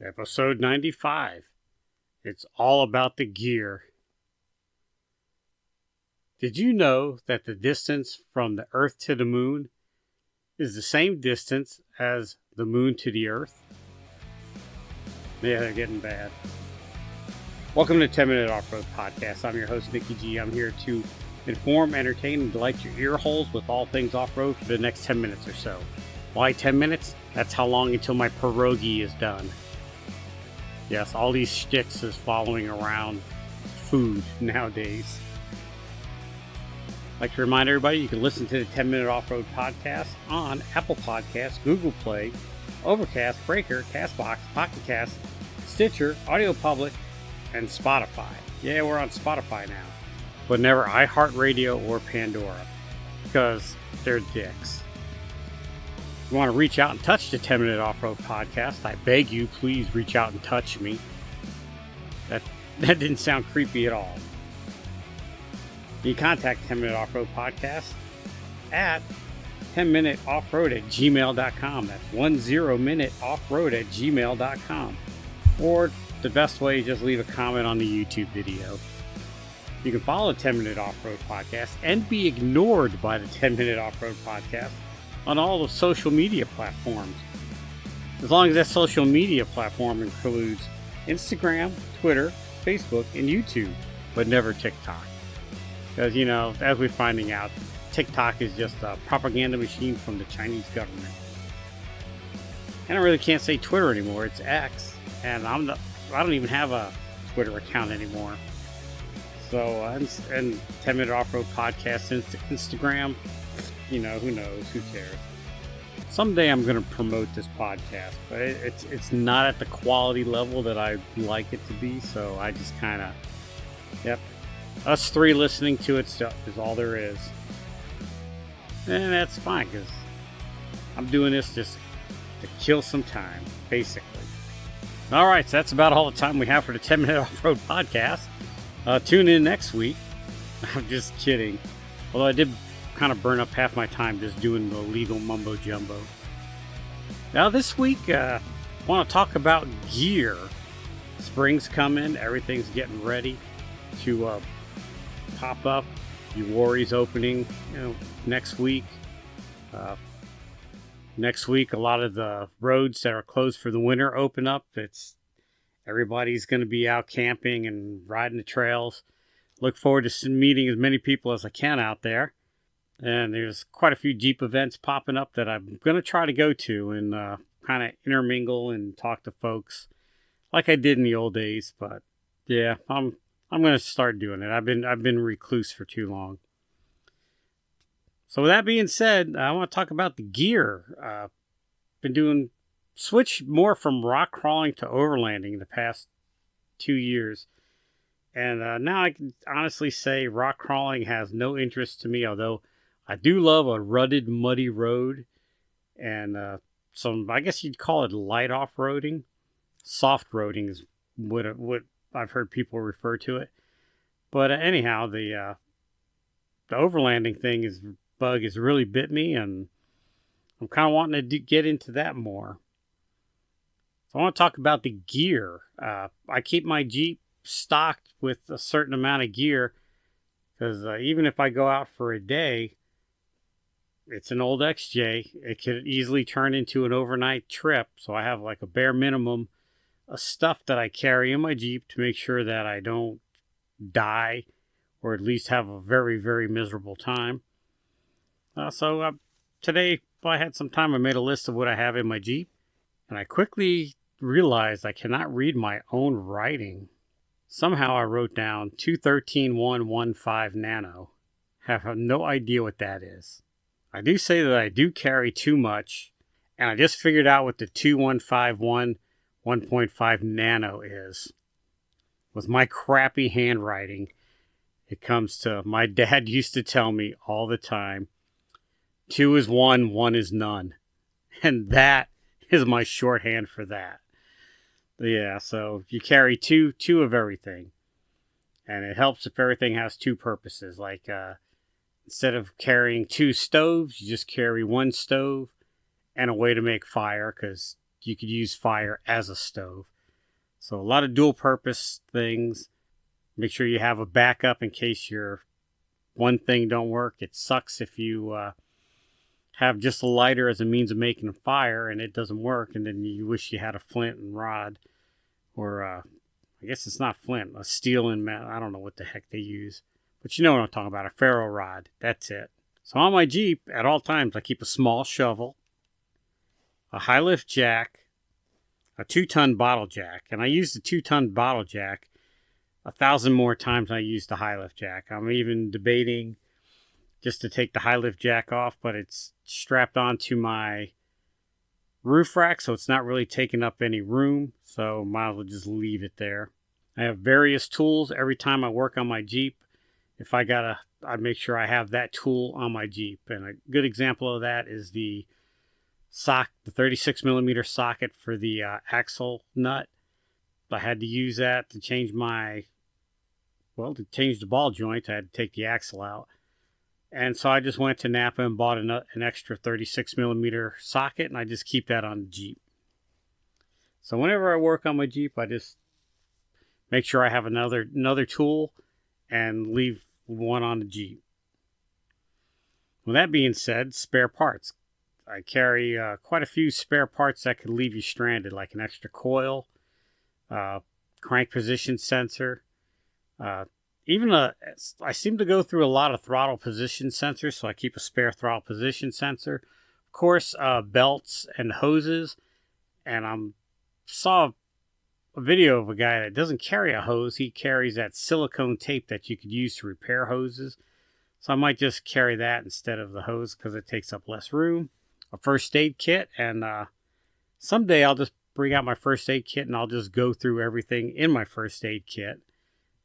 Episode 95. It's all about the gear. Did you know that the distance from the Earth to the moon is the same distance as the moon to the Earth? Yeah, they're getting bad. Welcome to 10 Minute Off-Road Podcast. I'm your host, Nicky G. I'm here to inform, entertain, and delight your ear holes with all things off-road for the next 10 minutes or so. Why 10 minutes? That's how long until my pierogi is done. Yes, all these shticks is following around food nowadays. I'd like to remind everybody you can listen to the 10 Minute Off-Road Podcast on Apple Podcasts, Google Play, Overcast, Breaker, CastBox, Pocket Cast, Stitcher, Audio Public, and Spotify. Yeah, we're on Spotify now. But never iHeartRadio or Pandora, because they're dicks. If you want to reach out and touch the 10 Minute Off-Road Podcast, I beg you, please reach out and touch me. That didn't sound creepy at all. You can contact 10 Minute Off-Road Podcast at 10minuteoffroad@gmail.com. That's 10minuteoffroad@gmail.com. Or the best way is just leave a comment on the YouTube video. You can follow 10 Minute Off-Road Podcast and be ignored by the 10 Minute Off-Road Podcast on all the social media platforms. As long as that social media platform includes Instagram, Twitter, Facebook, and YouTube, but never TikTok. Because, you know, as we're finding out, TikTok is just a propaganda machine from the Chinese government. And I really can't say Twitter anymore. It's X. And I don't even have a Twitter account anymore. So, and 10 Minute Off-Road Podcast, Instagram, you know, who knows, who cares. Someday I'm going to promote this podcast, but it's not at the quality level that I'd like it to be, so I just kind of, us three listening to it is all there is. And that's fine, because I'm doing this just to kill some time, basically. Alright, so that's about all the time we have for the 10 Minute Off-Road Podcast. Tune in next week. I'm just kidding. Although I did kind of burn up half my time just doing the legal mumbo jumbo. Now this week, I want to talk about gear. Spring's coming. Everything's getting ready to pop up. Uwari's opening, next week. Next week, a lot of the roads that are closed for the winter open up. Everybody's going to be out camping and riding the trails. Look forward to meeting as many people as I can out there. And there's quite a few Jeep events popping up that I'm going to try to go to and kind of intermingle and talk to folks like I did in the old days. But yeah, I'm going to start doing it. I've been recluse for too long. So with that being said, I want to talk about the gear. Switched more from rock crawling to overlanding the past 2 years. And now I can honestly say rock crawling has no interest to me, although I do love a rutted, muddy road and some, I guess you'd call it light off-roading. Soft roading is what I've heard people refer to it. But anyhow, the overlanding bug has really bit me, and I'm kind of wanting to get into that more. So I want to talk about the gear. I keep my Jeep stocked with a certain amount of gear because even if I go out for a day, it's an old XJ. It could easily turn into an overnight trip. So I have like a bare minimum of stuff that I carry in my Jeep to make sure that I don't die or at least have a very, very miserable time. So today, I had some time. I made a list of what I have in my Jeep, and I quickly realized I cannot read my own writing. Somehow I wrote down 213.115 nano. Have no idea what that is. I do say that I do carry too much, and I just figured out what the 2151 1.5 nano is. With my crappy handwriting, it comes to, my dad used to tell me all the time, 2 is 1, 1 is none. And that is my shorthand for that. Yeah, so you carry two of everything. And it helps if everything has two purposes. Like, instead of carrying 2 stoves, you just carry 1 stove and a way to make fire, because you could use fire as a stove. So a lot of dual purpose things. Make sure you have a backup in case your one thing don't work. It sucks if you have just a lighter as a means of making a fire and it doesn't work, and then you wish you had a flint and rod, or I guess it's not flint, a steel and metal. I don't know what the heck they use, but you know what I'm talking about, a ferro rod. That's it. So on my Jeep, at all times, I keep a small shovel, a high lift jack, a 2-ton bottle jack, and I use the 2-ton bottle jack 1,000 more times than I use the high lift jack. I'm even debating just to take the high lift jack off, but it's strapped onto my roof rack, so it's not really taking up any room, so might as well just leave it there. I have various tools every time I work on my Jeep. If I make sure I have that tool on my Jeep, and a good example of that is the 36 millimeter socket for the axle nut. I had to use that to change to change the ball joint. I had to take the axle out. And so I just went to Napa and bought an extra 36 millimeter socket, and I just keep that on the Jeep. So whenever I work on my Jeep, I just make sure I have another tool and leave one on the Jeep. With that being said, spare parts. I carry quite a few spare parts that could leave you stranded, like an extra coil, crank position sensor, I seem to go through a lot of throttle position sensors, so I keep a spare throttle position sensor. Of course, belts and hoses. And I saw a video of a guy that doesn't carry a hose. He carries that silicone tape that you could use to repair hoses. So I might just carry that instead of the hose because it takes up less room. A first aid kit, and someday I'll just bring out my first aid kit and I'll just go through everything in my first aid kit.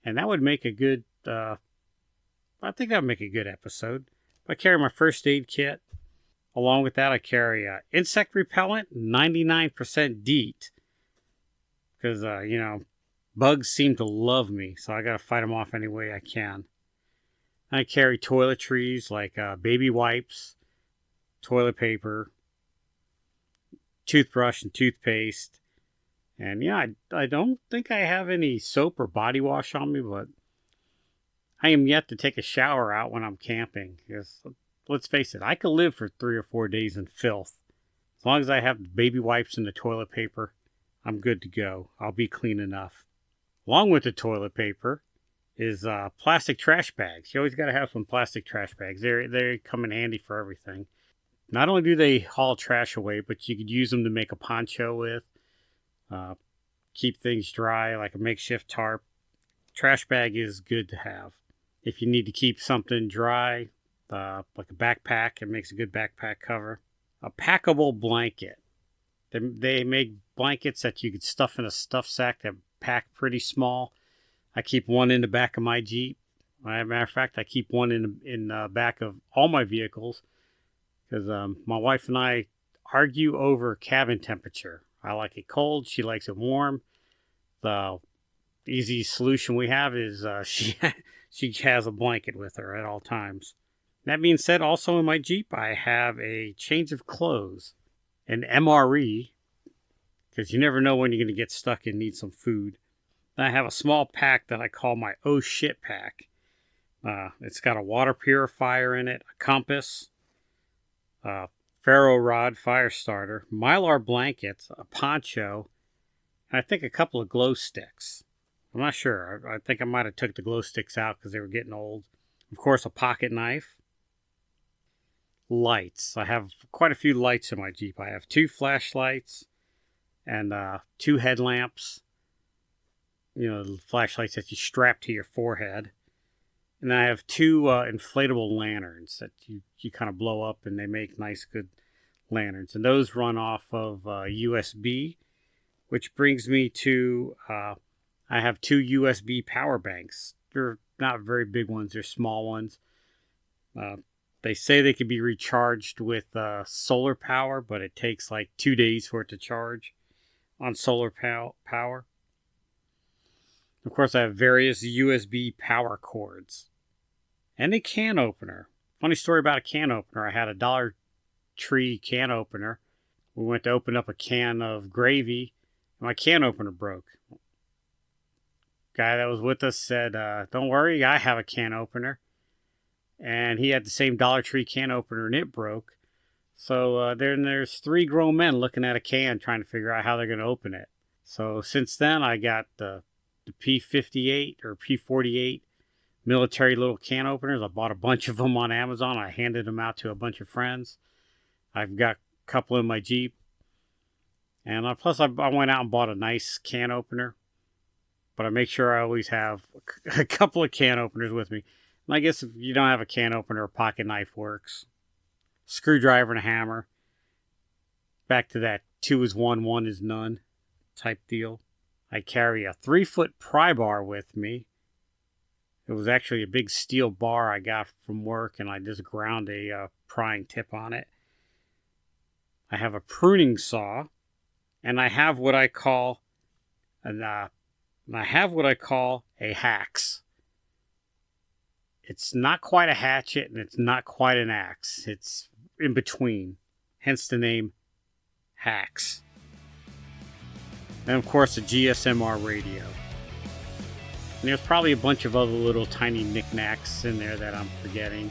And that would make a good, I think that would make a good episode. I carry my first aid kit. Along with that, I carry insect repellent, 99% DEET. Because, bugs seem to love me, so I got to fight them off any way I can. I carry toiletries like baby wipes, toilet paper, toothbrush and toothpaste. And I don't think I have any soap or body wash on me, but I am yet to take a shower out when I'm camping. Because let's face it, I could live for 3 or 4 days in filth. As long as I have the baby wipes and the toilet paper, I'm good to go. I'll be clean enough. Along with the toilet paper is plastic trash bags. You always got to have some plastic trash bags. They come in handy for everything. Not only do they haul trash away, but you could use them to make a poncho with. Keep things dry, like a makeshift tarp. Trash bag is good to have. If you need to keep something dry, like a backpack, it makes a good backpack cover. A packable blanket. They make blankets that you could stuff in a stuff sack that pack pretty small. I keep one in the back of my Jeep. As a matter of fact, I keep one in the back of all my vehicles because my wife and I argue over cabin temperature. I like it cold. She likes it warm. The easy solution we have is she has a blanket with her at all times. That being said, also in my Jeep, I have a change of clothes, an MRE, because you never know when you're going to get stuck and need some food. Then I have a small pack that I call my oh shit pack. It's got a water purifier in it, a compass, ferro rod fire starter, Mylar blankets, a poncho, and I think a couple of glow sticks. I'm not sure. I think I might have took the glow sticks out because they were getting old. Of course, a pocket knife. Lights. I have quite a few lights in my Jeep. I have 2 flashlights and 2 headlamps. The flashlights that you strap to your forehead. And I have 2 inflatable lanterns that you kind of blow up, and they make nice, good lanterns. And those run off of USB, which brings me to I have 2 USB power banks. They're not very big ones. They're small ones. They say they can be recharged with solar power, but it takes like 2 days for it to charge on solar power. Of course, I have various USB power cords. And a can opener. Funny story about a can opener. I had a Dollar Tree can opener. We went to open up a can of gravy, and my can opener broke. Guy that was with us said, don't worry, I have a can opener. And he had the same Dollar Tree can opener, and it broke. So there's 3 grown men looking at a can trying to figure out how they're going to open it. So since then, I got the P58 or P48 military little can openers. I bought a bunch of them on Amazon. I handed them out to a bunch of friends. I've got a couple in my Jeep. And plus, I went out and bought a nice can opener. But I make sure I always have a couple of can openers with me. And I guess if you don't have a can opener, a pocket knife works. Screwdriver and a hammer. Back to that 2 is 1, 1 is none type deal. I carry a 3-foot pry bar with me. It was actually a big steel bar I got from work, and I just ground a prying tip on it. I have a pruning saw, and I have what I call a hax. It's not quite a hatchet, and it's not quite an axe. It's in between, hence the name hax. And of course, a GSMR radio. And there's probably a bunch of other little tiny knickknacks in there that I'm forgetting.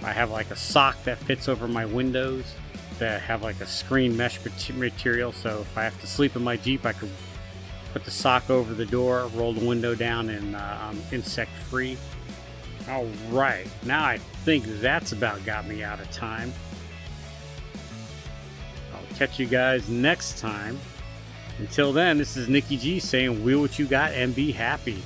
I have like a sock that fits over my windows that have like a screen mesh material, so if I have to sleep in my Jeep, I could put the sock over the door, roll the window down, and I'm insect free. All right, now I think that's about got me out of time. I'll catch you guys next time. Until then, this is Nikki G saying, wheel what you got and be happy.